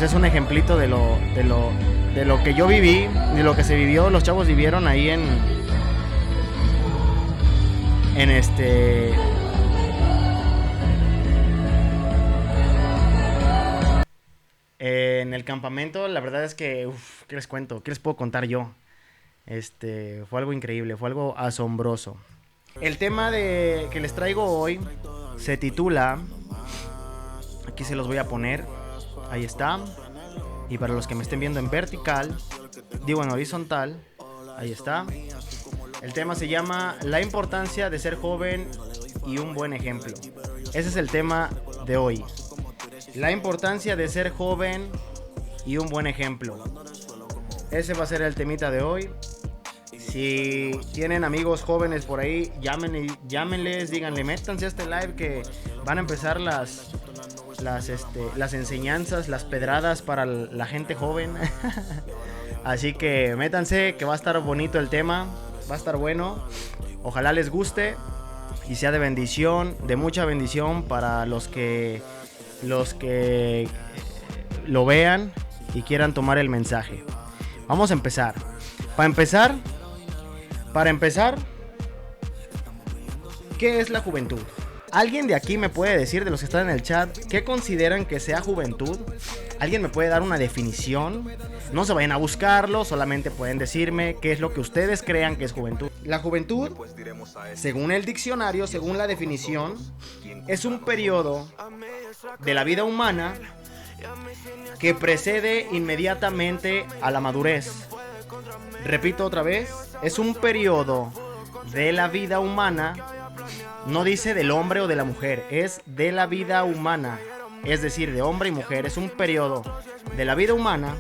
es un ejemplito de lo que yo viví, de lo que se vivió, los chavos vivieron ahí en el campamento. La verdad es que, ¿qué les cuento? ¿Qué les puedo contar yo? Fue algo increíble, fue algo asombroso. El tema que les traigo hoy se titula, aquí se los voy a poner, ahí está. Y para los que me estén viendo en vertical, digo en horizontal, ahí está. El tema se llama La importancia de ser joven y un buen ejemplo. Ese es el tema de hoy. La importancia de ser joven y un buen ejemplo. Ese va a ser el temita de hoy. Si tienen amigos jóvenes por ahí, llámenles, díganle, métanse a este live que van a empezar las enseñanzas, las pedradas para la gente joven. Así que métanse, que va a estar bonito el tema, va a estar bueno. Ojalá les guste y sea de bendición, de mucha bendición para los que lo vean y quieran tomar el mensaje. Vamos a empezar. Para empezar, ¿qué es la juventud? ¿Alguien de aquí me puede decir, de los que están en el chat, qué consideran que sea juventud? ¿Alguien me puede dar una definición? No se vayan a buscarlo, solamente pueden decirme qué es lo que ustedes crean que es juventud. La juventud, según el diccionario, según la definición, es un periodo de la vida humana que precede inmediatamente a la madurez. Repito otra vez, es un periodo de la vida humana. No dice del hombre o de la mujer, es de la vida humana, es decir, de hombre y mujer. Es un periodo de la vida humana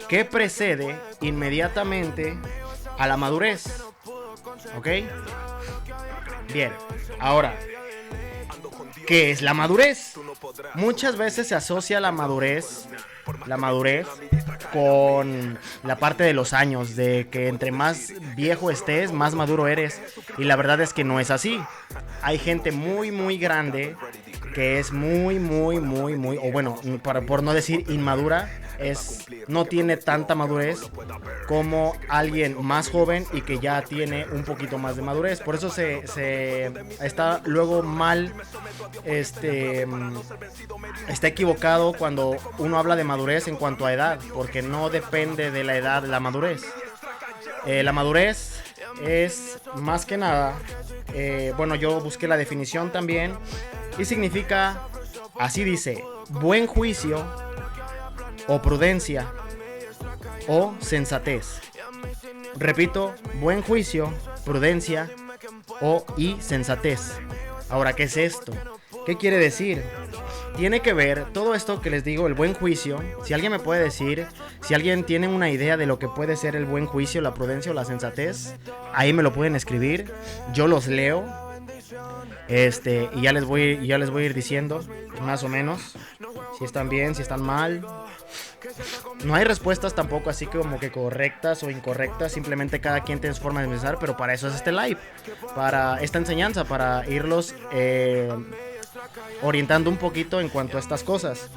que precede inmediatamente a la madurez. ¿Ok? Bien, ahora, ¿qué es la madurez? Muchas veces se asocia la madurez con la parte de los años, de que entre más viejo estés, más maduro eres. Y la verdad es que no es así. Hay gente muy, muy grande que es muy, o bueno, por no decir inmadura, no tiene tanta madurez como alguien más joven y que ya tiene un poquito más de madurez. Por eso se está luego mal, está equivocado cuando uno habla de madurez en cuanto a edad, porque no depende de la edad la madurez. La madurez es más que nada, bueno, yo busqué la definición también y significa, así dice, buen juicio o prudencia o sensatez. Repito, buen juicio, prudencia y sensatez. Ahora, ¿qué es esto? ¿Qué quiere decir? Tiene que ver todo esto que les digo, el buen juicio. Si alguien me puede decir, si alguien tiene una idea de lo que puede ser el buen juicio, la prudencia o la sensatez, ahí me lo pueden escribir. Yo los leo. Y ya les voy a ir diciendo más o menos si están bien, si están mal. No hay respuestas tampoco así como que correctas o incorrectas, simplemente cada quien tiene su forma de pensar, pero para eso es este live, para esta enseñanza, para irlos orientando un poquito en cuanto a estas cosas.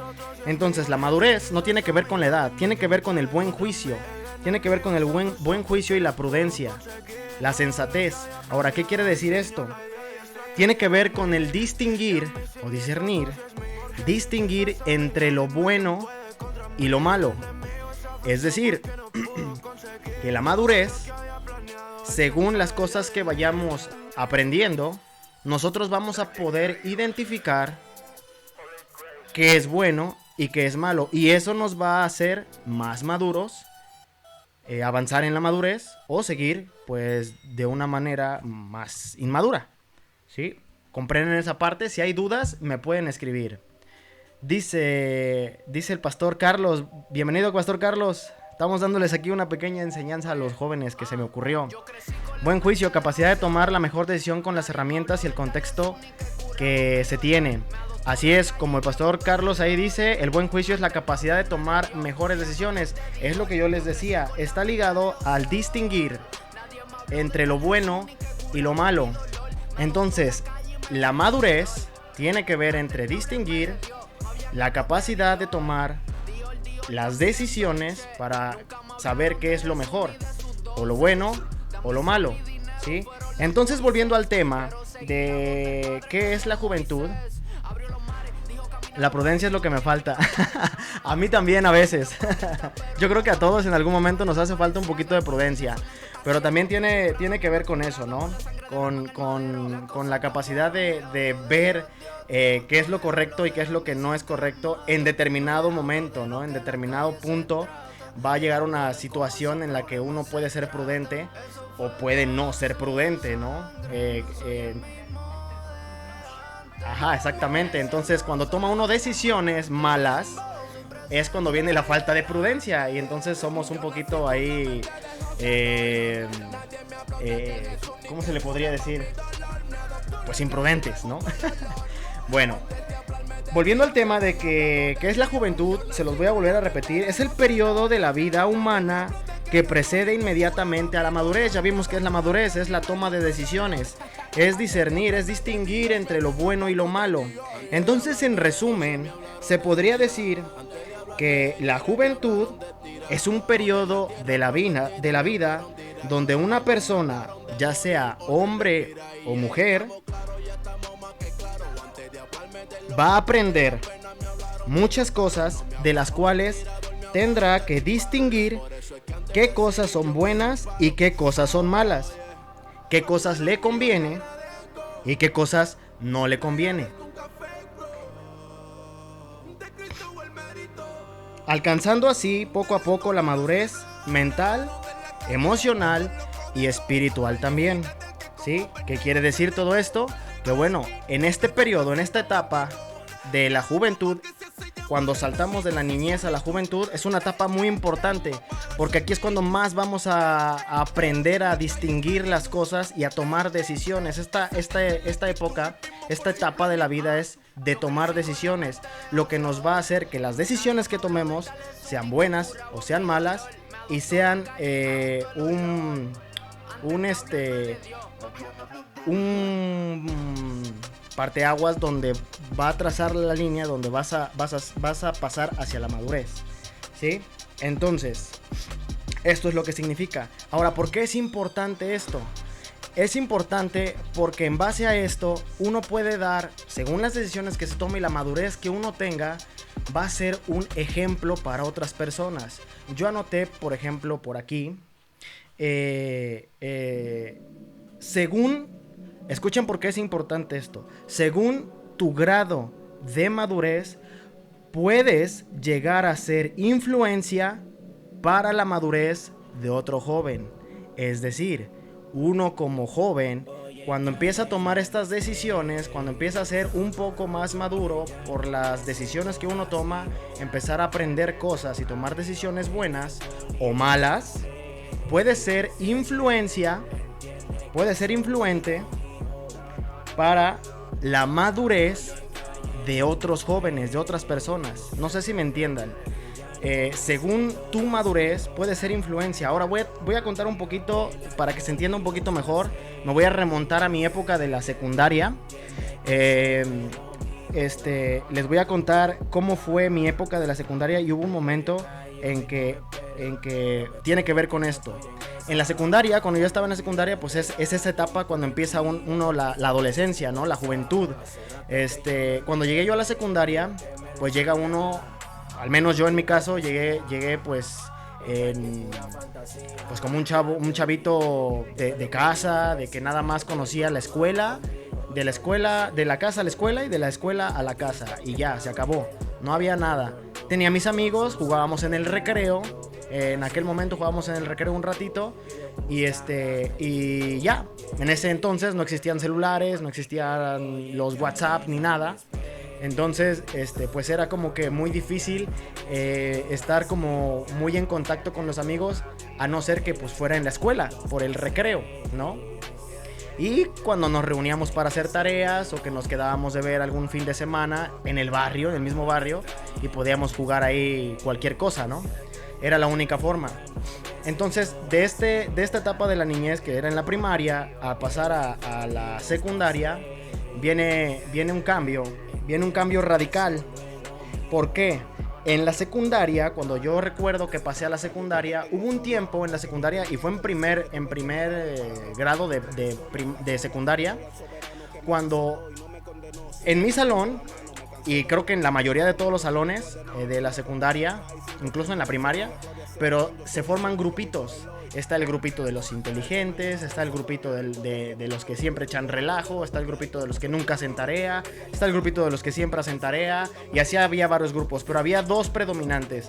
Entonces, la madurez no tiene que ver con la edad, tiene que ver con el buen juicio, tiene que ver con el buen juicio y la prudencia, la sensatez. Ahora, ¿qué quiere decir esto? Tiene que ver con el distinguir o discernir entre lo bueno y lo malo. Es decir, que la madurez, según las cosas que vayamos aprendiendo, nosotros vamos a poder identificar qué es bueno y qué es malo. Y eso nos va a hacer más maduros, avanzar en la madurez o seguir pues de una manera más inmadura. ¿Sí? ¿Comprenden esa parte? Si hay dudas, me pueden escribir. Dice el Pastor Carlos. Bienvenido, Pastor Carlos. Estamos dándoles aquí una pequeña enseñanza a los jóvenes que se me ocurrió. Buen juicio, capacidad de tomar la mejor decisión con las herramientas y el contexto que se tiene. Así es, como el Pastor Carlos ahí dice, el buen juicio es la capacidad de tomar mejores decisiones. Es lo que yo les decía, está ligado al distinguir entre lo bueno y lo malo. Entonces, la madurez tiene que ver entre distinguir la capacidad de tomar las decisiones para saber qué es lo mejor, o lo bueno o lo malo, ¿sí? Entonces, volviendo al tema de qué es la juventud, la prudencia es lo que me falta. A mí también a veces. Yo creo que a todos en algún momento nos hace falta un poquito de prudencia. Pero también tiene que ver con eso, ¿no? Con la capacidad de ver qué es lo correcto y qué es lo que no es correcto en determinado momento, ¿no? En determinado punto va a llegar una situación en la que uno puede ser prudente o puede no ser prudente, ¿no? Ajá, exactamente. Entonces, cuando toma uno decisiones malas, es cuando viene la falta de prudencia. Y entonces somos un poquito ahí... ¿cómo se le podría decir? Pues imprudentes, ¿no? Bueno, volviendo al tema de ¿qué es la juventud? Se los voy a volver a repetir. Es el periodo de la vida humana que precede inmediatamente a la madurez. Ya vimos que es la madurez, es la toma de decisiones, es discernir, es distinguir entre lo bueno y lo malo. Entonces, en resumen, se podría decir que la juventud es un periodo de la vida donde una persona, ya sea hombre o mujer, va a aprender muchas cosas de las cuales tendrá que distinguir qué cosas son buenas y qué cosas son malas, qué cosas le conviene y qué cosas no le conviene, alcanzando así poco a poco la madurez mental, emocional y espiritual también, ¿sí? ¿Qué quiere decir todo esto? Que bueno, en este periodo, en esta etapa de la juventud, cuando saltamos de la niñez a la juventud, es una etapa muy importante, porque aquí es cuando más vamos a aprender a distinguir las cosas y a tomar decisiones. Esta época, esta etapa de la vida es de tomar decisiones, lo que nos va a hacer que las decisiones que tomemos sean buenas o sean malas y sean un parteaguas donde va a trazar la línea donde vas a pasar hacia la madurez, ¿sí? Entonces, esto es lo que significa. Ahora, ¿por qué es importante esto? Es importante porque en base a esto uno puede dar, según las decisiones que se tome y la madurez que uno tenga, va a ser un ejemplo para otras personas. Yo anoté, por ejemplo, por aquí, escuchen por qué es importante esto. Según tu grado de madurez, puedes llegar a ser influencia para la madurez de otro joven. Es decir, uno como joven, cuando empieza a tomar estas decisiones, cuando empieza a ser un poco más maduro por las decisiones que uno toma, empezar a aprender cosas y tomar decisiones buenas o malas, puede ser influente para la madurez de otros jóvenes, de otras personas. No sé si me entiendan. Según tu madurez puede ser influencia. Ahora voy a contar un poquito para que se entienda un poquito mejor. Me voy a remontar a mi época de la secundaria. Les voy a contar cómo fue mi época de la secundaria y hubo un momento en que tiene que ver con esto. En la secundaria, cuando yo estaba en la secundaria, pues es esa etapa cuando empieza uno la adolescencia, ¿no? La juventud. Cuando llegué yo a la secundaria, pues llega uno, al menos yo en mi caso, llegué pues como un chavito de casa, de que nada más conocía la escuela, de la casa a la escuela y de la escuela a la casa, y ya, se acabó, no había nada. Tenía mis amigos, jugábamos en el recreo. En aquel momento jugábamos en el recreo un ratito y ya. En ese entonces no existían celulares, no existían los WhatsApp ni nada. Entonces, pues era como que muy difícil estar como muy en contacto con los amigos, a no ser que pues fuera en la escuela, por el recreo, ¿no? Y cuando nos reuníamos para hacer tareas o que nos quedábamos de ver algún fin de semana en el barrio, en el mismo barrio, y podíamos jugar ahí cualquier cosa, ¿no? Era la única forma. Entonces, de esta etapa de la niñez, que era en la primaria, a pasar a la secundaria, viene un cambio radical. ¿Por qué? En la secundaria, cuando yo recuerdo que pasé a la secundaria, hubo un tiempo en la secundaria, y fue en primer grado de secundaria, cuando en mi salón, y creo que en la mayoría de todos los salones de la secundaria, incluso en la primaria, pero se forman grupitos. Está el grupito de los inteligentes, está el grupito de los que siempre echan relajo, está el grupito de los que nunca hacen tarea, está el grupito de los que siempre hacen tarea, y así había varios grupos, pero había dos predominantes,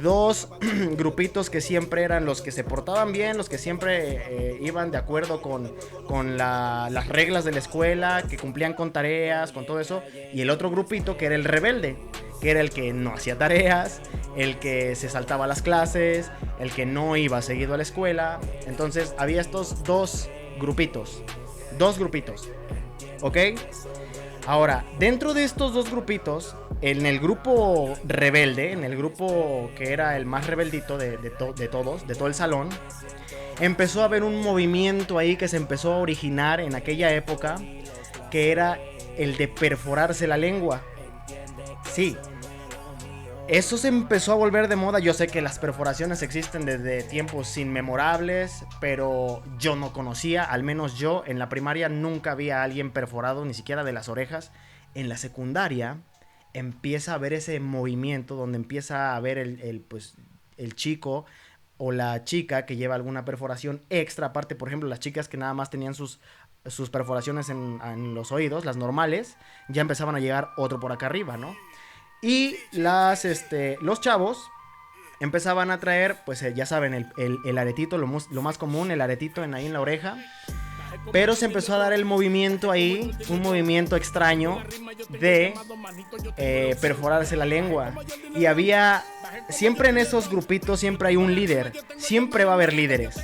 dos grupitos que siempre eran los que se portaban bien, los que siempre iban de acuerdo con las reglas de la escuela, que cumplían con tareas, con todo eso, y el otro grupito que era el rebelde, que era el que no hacía tareas, el que se saltaba las clases, el que no iba seguido a la escuela. Entonces había estos dos grupitos, ¿ok? Ahora, dentro de estos dos grupitos, en el grupo rebelde, en el grupo que era el más rebeldito de todos, de todo el salón, empezó a haber un movimiento ahí que se empezó a originar en aquella época, que era el de perforarse la lengua. Sí, eso se empezó a volver de moda. Yo sé que las perforaciones existen desde tiempos inmemorables, pero yo no conocía, al menos yo en la primaria nunca vi a alguien perforado, ni siquiera de las orejas. En la secundaria empieza a haber ese movimiento donde empieza a ver el chico o la chica que lleva alguna perforación extra, aparte, por ejemplo, las chicas que nada más tenían sus perforaciones en los oídos, las normales, ya empezaban a llegar otro por acá arriba, ¿no? Y los chavos empezaban a traer, pues ya saben, el aretito, lo más común, el aretito ahí en la oreja. Pero se empezó a dar el movimiento ahí, un movimiento extraño de perforarse la lengua. Y había, siempre en esos grupitos, siempre hay un líder, siempre va a haber líderes.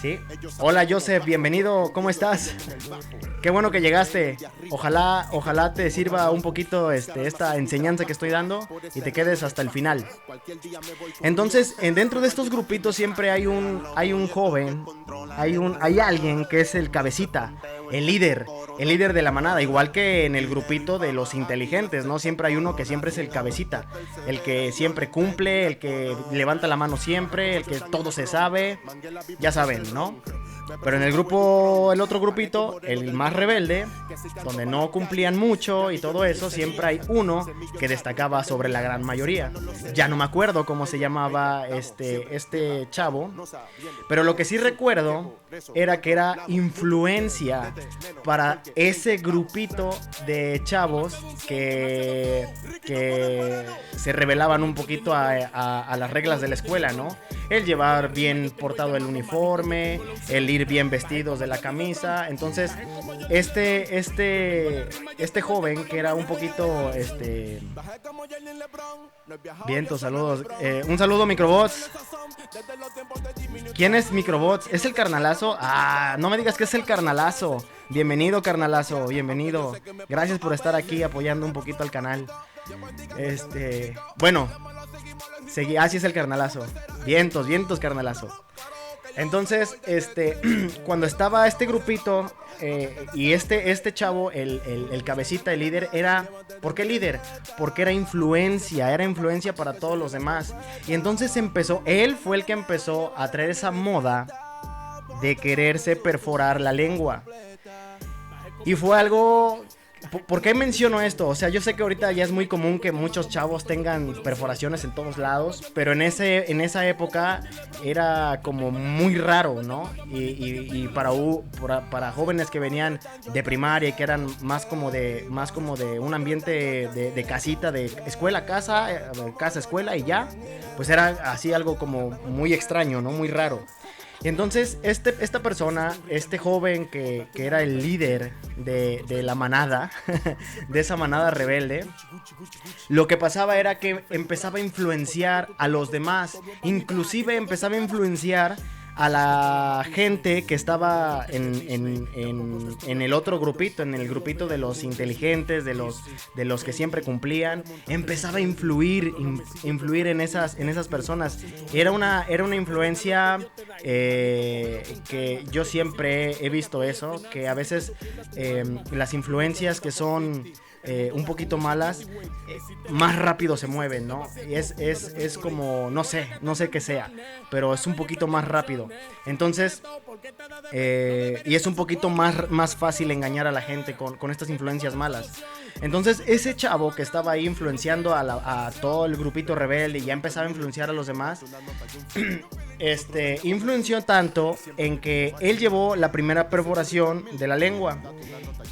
¿Sí? Hola Joseph, bienvenido, ¿cómo estás? Qué bueno que llegaste. Ojalá te sirva un poquito esta enseñanza que estoy dando y te quedes hasta el final. Entonces, dentro de estos grupitos siempre hay un joven, hay alguien que es el cabecita, el líder de la manada, igual que en el grupito de los inteligentes, ¿no? Siempre hay uno que siempre es el cabecita, el que siempre cumple, el que levanta la mano siempre, el que todo se sabe, ya saben, ¿no? Pero en el otro grupito, el más rebelde, donde no cumplían mucho y todo eso, siempre hay uno que destacaba sobre la gran mayoría. Ya no me acuerdo cómo se llamaba este chavo, pero lo que sí recuerdo era que era influencia para ese grupito de chavos que se rebelaban un poquito a las reglas de la escuela, ¿no? El llevar bien portado el uniforme, el ir bien vestidos de la camisa. Entonces, este joven que era un poquito, vientos, saludos. Un saludo, Microbots. ¿Quién es Microbots? ¿Es el carnalazo? Ah, no me digas que es el carnalazo. Bienvenido, carnalazo, bienvenido. Gracias por estar aquí apoyando un poquito al canal. Bueno, así es el carnalazo. Vientos, carnalazo. Entonces, cuando estaba este grupito y este chavo, el cabecita, el líder, ¿por qué líder? Porque era influencia para todos los demás. Y entonces él fue el que empezó a traer esa moda de quererse perforar la lengua. Y fue algo... ¿Por qué menciono esto? O sea, yo sé que ahorita ya es muy común que muchos chavos tengan perforaciones en todos lados, pero en esa época era como muy raro, ¿no? Y para jóvenes que venían de primaria y que eran más como de un ambiente de casita, de escuela, casa, escuela y ya, pues era así algo como muy extraño, ¿no? Muy raro. Y entonces esta persona, este joven que era el líder de la manada, de esa manada rebelde, lo que pasaba era que empezaba a influenciar a los demás, inclusive empezaba a influenciar a la gente que estaba en el otro grupito, en el grupito de los inteligentes, de los que siempre cumplían. Empezaba a influir en esas personas. Era una influencia que yo siempre he visto eso, que a veces las influencias que son un poquito malas, más rápido se mueven, ¿no? Y es como, no sé qué sea, pero es un poquito más rápido. Entonces, y es un poquito más fácil engañar a la gente con estas influencias malas. Entonces, ese chavo que estaba ahí influenciando a todo el grupito rebelde y ya empezaba a influenciar a los demás, influenció tanto en que él llevó la primera perforación de la lengua.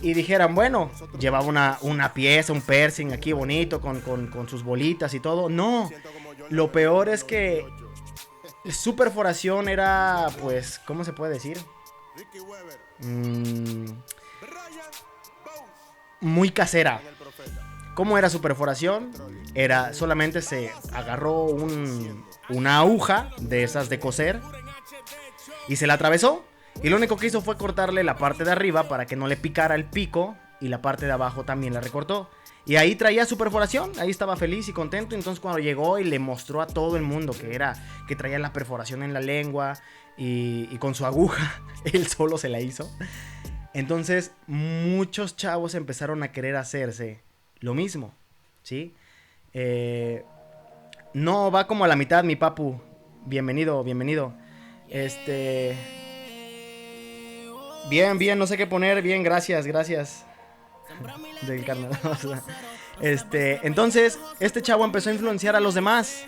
Y dijeran, bueno, llevaba una pieza, un piercing aquí bonito con sus bolitas y todo. No, lo peor es que su perforación era, pues, ¿cómo se puede decir? Muy casera. ¿Cómo era su perforación? Era, solamente se agarró una aguja de esas de coser y se la atravesó. Y lo único que hizo fue cortarle la parte de arriba para que no le picara el pico, y la parte de abajo también la recortó. Y ahí traía su perforación, ahí estaba feliz y contento. Entonces cuando llegó y le mostró a todo el mundo que traía la perforación en la lengua y con su aguja, él solo se la hizo. Entonces muchos chavos empezaron a querer hacerse lo mismo, ¿sí? No, va como a la mitad, mi papu. Bienvenido. Bien, no sé qué poner. Bien, gracias. Del carnal. Entonces, este chavo empezó a influenciar a los demás.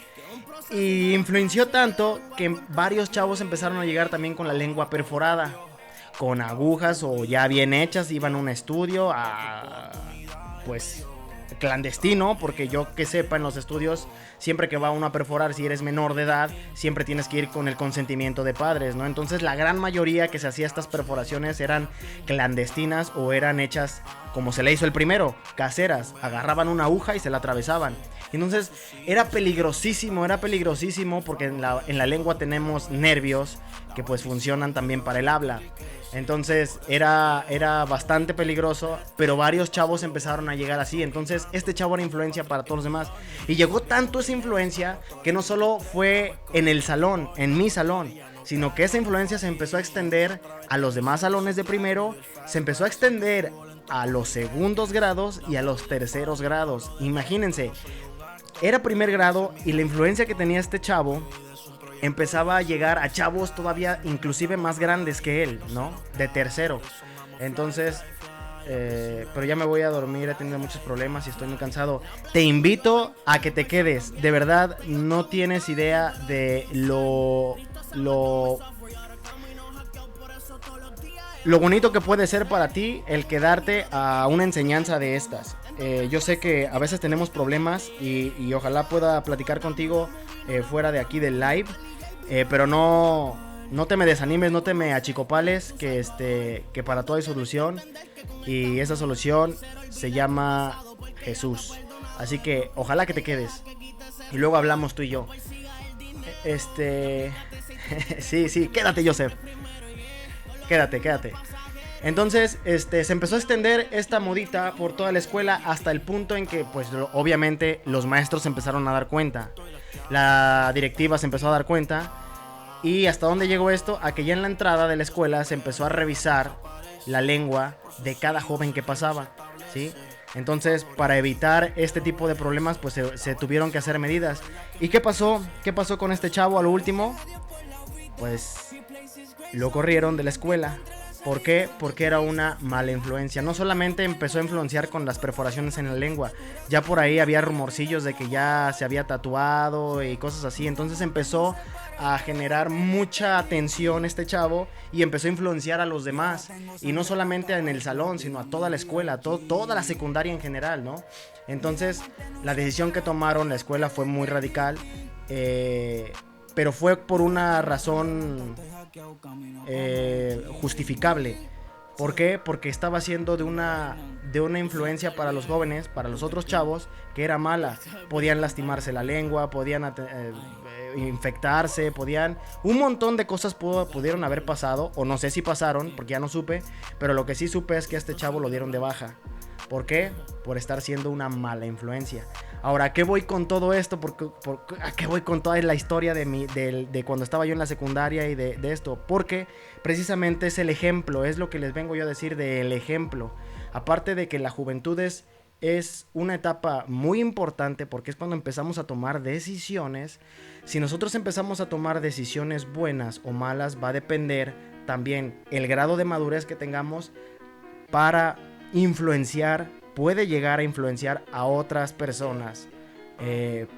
Y influenció tanto que varios chavos empezaron a llegar también con la lengua perforada, con agujas o ya bien hechas. Iban a un estudio pues clandestino, porque yo que sepa, en los estudios, siempre que va uno a perforar, si eres menor de edad, siempre tienes que ir con el consentimiento de padres, ¿no? Entonces la gran mayoría que se hacía estas perforaciones eran clandestinas o eran hechas como se le hizo el primero, caseras. Agarraban una aguja y se la atravesaban. Entonces era peligrosísimo porque en la lengua tenemos nervios que pues funcionan también para el habla. Entonces era bastante peligroso, pero varios chavos empezaron a llegar así. Entonces este chavo era influencia para todos los demás. Y llegó tanto esa influencia que no solo fue en el salón, en mi salón, sino que esa influencia se empezó a extender a los demás salones de primero, se empezó a extender a los segundos grados y a los terceros grados. Imagínense, era primer grado y la influencia que tenía este chavo empezaba a llegar a chavos todavía inclusive más grandes que él, ¿no? De tercero. Entonces, pero ya me voy a dormir, he tenido muchos problemas y estoy muy cansado. Te invito a que te quedes. De verdad, no tienes idea de lo bonito que puede ser para ti el quedarte a una enseñanza de estas. Yo sé que a veces tenemos problemas y ojalá pueda platicar contigo fuera de aquí del live. Pero no te me desanimes, no te me achicopales, que para todo hay solución. Y esa solución se llama Jesús. Así que ojalá que te quedes y luego hablamos tú y yo. Sí, quédate, Joseph. Quédate. Entonces, se empezó a extender esta modita por toda la escuela hasta el punto en que, pues, obviamente los maestros se empezaron a dar cuenta. La directiva se empezó a dar cuenta. Y hasta dónde llegó esto, a que ya en la entrada de la escuela se empezó a revisar la lengua de cada joven que pasaba, ¿sí? Entonces, para evitar este tipo de problemas, pues se tuvieron que hacer medidas. ¿Y qué pasó? ¿Qué pasó con este chavo a lo último? Pues lo corrieron de la escuela. ¿Por qué? Porque era una mala influencia. No solamente empezó a influenciar con las perforaciones en la lengua, ya por ahí había rumorcillos de que ya se había tatuado y cosas así. Entonces empezó a generar mucha atención este chavo y empezó a influenciar a los demás. Y no solamente en el salón, sino a toda la escuela, toda la secundaria en general, ¿no? Entonces la decisión que tomaron la escuela fue muy radical. Pero fue por una razón justificable. ¿Por qué? Porque estaba siendo de una influencia para los jóvenes, para los otros chavos, que era mala. Podían lastimarse la lengua, podían infectarse, un montón de cosas pudieron haber pasado, o no sé si pasaron, porque ya no supe, pero lo que sí supe es que a este chavo lo dieron de baja. ¿Por qué? Por estar siendo una mala influencia. Ahora, ¿a qué voy con todo esto? ¿A qué voy con toda la historia de cuando estaba yo en la secundaria y de esto? Porque precisamente es el ejemplo, es lo que les vengo yo a decir del ejemplo. Aparte de que la juventud es es una etapa muy importante porque es cuando empezamos a tomar decisiones. Si nosotros empezamos a tomar decisiones buenas o malas, va a depender también el grado de madurez que tengamos para influenciar, puede llegar a influenciar a otras personas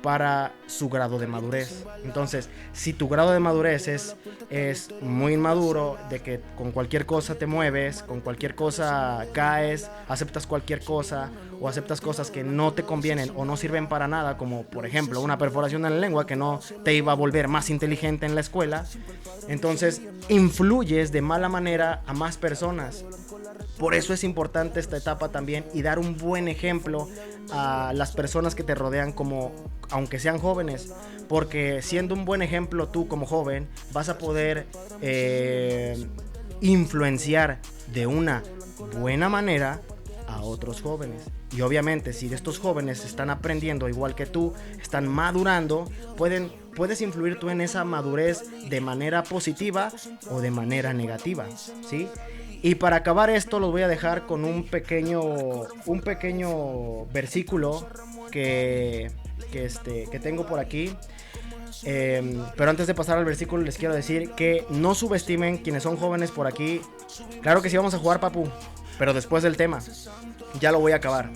para su grado de madurez. Entonces, si tu grado de madurez es muy inmaduro, de que con cualquier cosa te mueves, con cualquier cosa caes, aceptas cualquier cosa o aceptas cosas que no te convienen o no sirven para nada, como por ejemplo una perforación en la lengua que no te iba a volver más inteligente en la escuela, entonces influyes de mala manera a más personas. Por eso es importante esta etapa también y dar un buen ejemplo a las personas que te rodean, como aunque sean jóvenes, porque siendo un buen ejemplo tú como joven vas a poder influenciar de una buena manera a otros jóvenes. Y obviamente si estos jóvenes están aprendiendo igual que tú, están madurando, puedes influir tú en esa madurez de manera positiva o de manera negativa, ¿sí? Y para acabar esto los voy a dejar con un pequeño versículo que tengo por aquí. Pero antes de pasar al versículo les quiero decir que no subestimen quienes son jóvenes por aquí. Claro que sí vamos a jugar, papu, pero después del tema. Ya lo voy a acabar.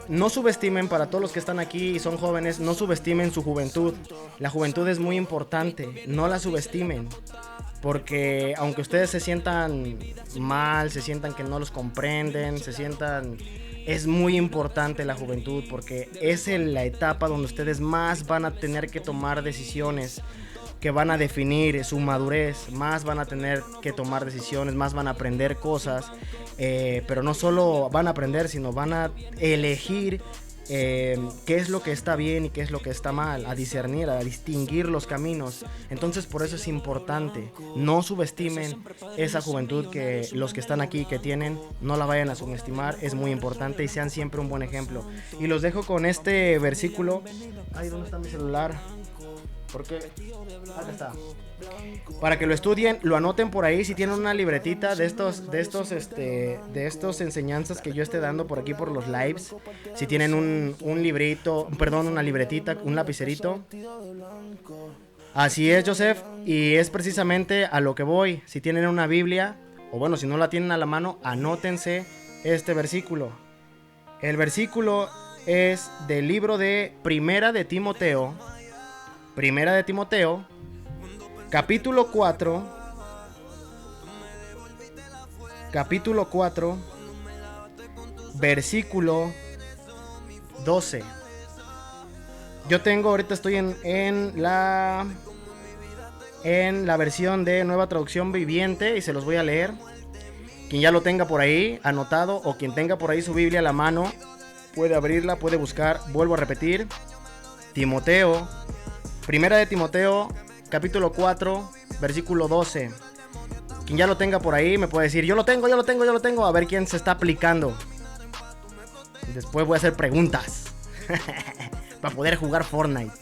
No subestimen, para todos los que están aquí y son jóvenes, no subestimen su juventud. La juventud es muy importante, no la subestimen. Porque aunque ustedes se sientan mal, se sientan que no los comprenden, es muy importante la juventud, porque es en la etapa donde ustedes más van a tener que tomar decisiones que van a definir su madurez, más van a tener que tomar decisiones, más van a aprender cosas, pero no solo van a aprender, sino van a elegir qué es lo que está bien y qué es lo que está mal, a discernir, a distinguir los caminos. Entonces por eso es importante, no subestimen esa juventud que los que están aquí que tienen, no la vayan a subestimar, es muy importante y sean siempre un buen ejemplo. Y los dejo con este versículo. Ay, ¿dónde está mi celular? Porque acá está. Para que lo estudien, lo anoten por ahí. Si tienen una libretita de estos enseñanzas que yo esté dando por aquí por los lives, si tienen un librito, perdón, una libretita, un lapicerito. Así es, Joseph, y es precisamente a lo que voy. Si tienen una Biblia, o bueno, si no la tienen a la mano, anótense este versículo. El versículo es del libro de Primera de Timoteo, capítulo 4, versículo 12. Yo tengo, ahorita estoy en la versión de Nueva Traducción Viviente y se los voy a leer. Quien ya lo tenga por ahí anotado o quien tenga por ahí su Biblia a la mano, puede abrirla, puede buscar. Vuelvo a repetir, Primera de Timoteo, capítulo 4, versículo 12. Quien ya lo tenga por ahí me puede decir, yo lo tengo. A ver quién se está aplicando. Después voy a hacer preguntas para poder jugar Fortnite.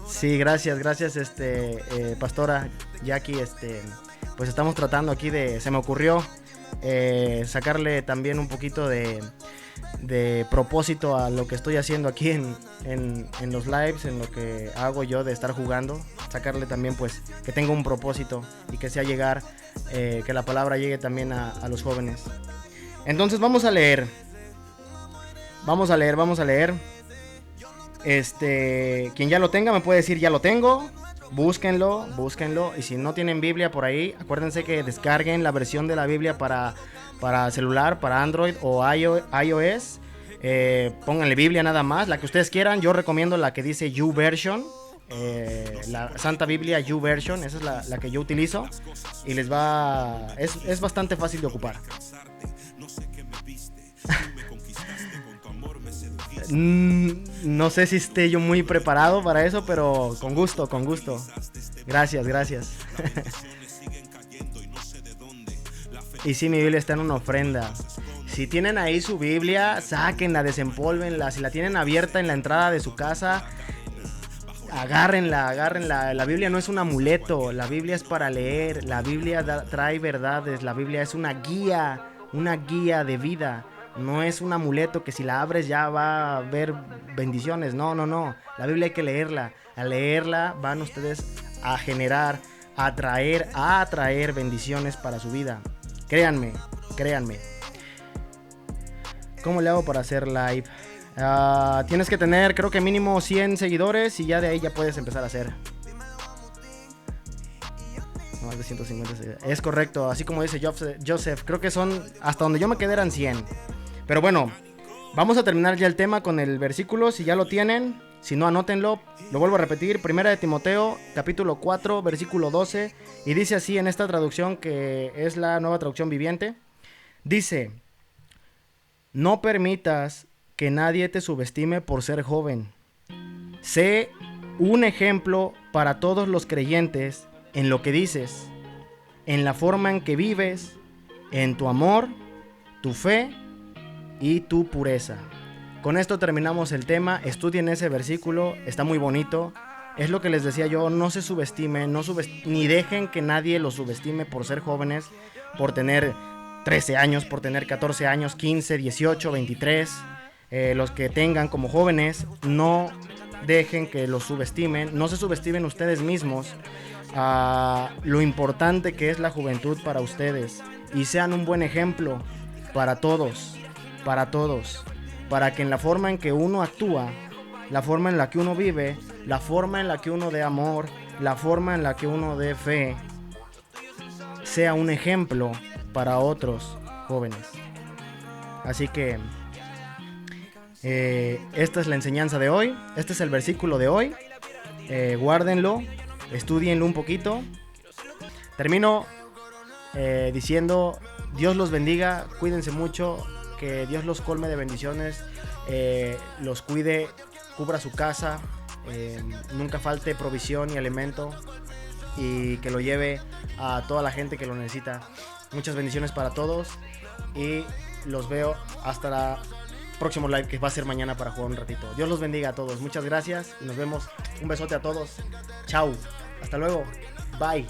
Sí, gracias, pastora Jackie. Pues estamos tratando aquí se me ocurrió sacarle también un poquito de propósito a lo que estoy haciendo aquí en los lives, en lo que hago yo de estar jugando, sacarle también pues que tenga un propósito y que sea llegar, que la palabra llegue también a los jóvenes. Entonces vamos a leer. Quien ya lo tenga me puede decir ya lo tengo. Búsquenlo. Y si no tienen Biblia por ahí, acuérdense que descarguen la versión de la Biblia para celular, para Android o iOS. Pónganle Biblia nada más, la que ustedes quieran. Yo recomiendo la que dice YouVersion, la Santa Biblia YouVersion. Esa es la que yo utilizo y es bastante fácil de ocupar. No sé si esté yo muy preparado para eso, pero con gusto. Gracias. Y sí, mi Biblia está en una ofrenda. Si tienen ahí su Biblia, sáquenla, desempólvenla. Si la tienen abierta en la entrada de su casa, agárrenla. La Biblia no es un amuleto, la Biblia es para leer. La Biblia trae verdades, la Biblia es una guía una guía de vida. No es un amuleto que si la abres ya va a haber bendiciones. No. La Biblia hay que leerla. Al leerla van ustedes a generar, a atraer bendiciones para su vida. Créanme. ¿Cómo le hago para hacer live? Tienes que tener, creo que mínimo 100 seguidores y ya de ahí ya puedes empezar a hacer. Más de 150 seguidores. Es correcto, así como dice Joseph. Creo que son, hasta donde yo me quedé eran 100. Pero bueno, vamos a terminar ya el tema con el versículo. Si ya lo tienen, si no, anótenlo. Lo vuelvo a repetir. 1 de Timoteo, capítulo 4, versículo 12. Y dice así en esta traducción, que es la Nueva Traducción Viviente. Dice: no permitas que nadie te subestime por ser joven. Sé un ejemplo para todos los creyentes en lo que dices, en la forma en que vives, en tu amor, tu fe y tu pureza. Con esto terminamos el tema. Estudien ese versículo, está muy bonito. Es lo que les decía yo, no se subestimen, ni dejen que nadie los subestime por ser jóvenes, por tener 13 años, por tener 14 años, 15, 18, 23. Los que tengan como jóvenes, no dejen que los subestimen, no se subestimen ustedes mismos. Lo importante que es la juventud para ustedes, y sean un buen ejemplo para todos, para que en la forma en que uno actúa, la forma en la que uno vive, la forma en la que uno dé amor, la forma en la que uno dé fe, sea un ejemplo para otros jóvenes. Así que esta es la enseñanza de hoy, este es el versículo de hoy. Guárdenlo, estudienlo un poquito. Termino diciendo: Dios los bendiga, cuídense mucho, que Dios los colme de bendiciones, los cuide, cubra su casa, nunca falte provisión y alimento, y que lo lleve a toda la gente que lo necesita. Muchas bendiciones para todos y los veo hasta la próximo live, que va a ser mañana, para jugar un ratito. Dios los bendiga a todos, muchas gracias y nos vemos. Un besote a todos, chao, hasta luego, bye.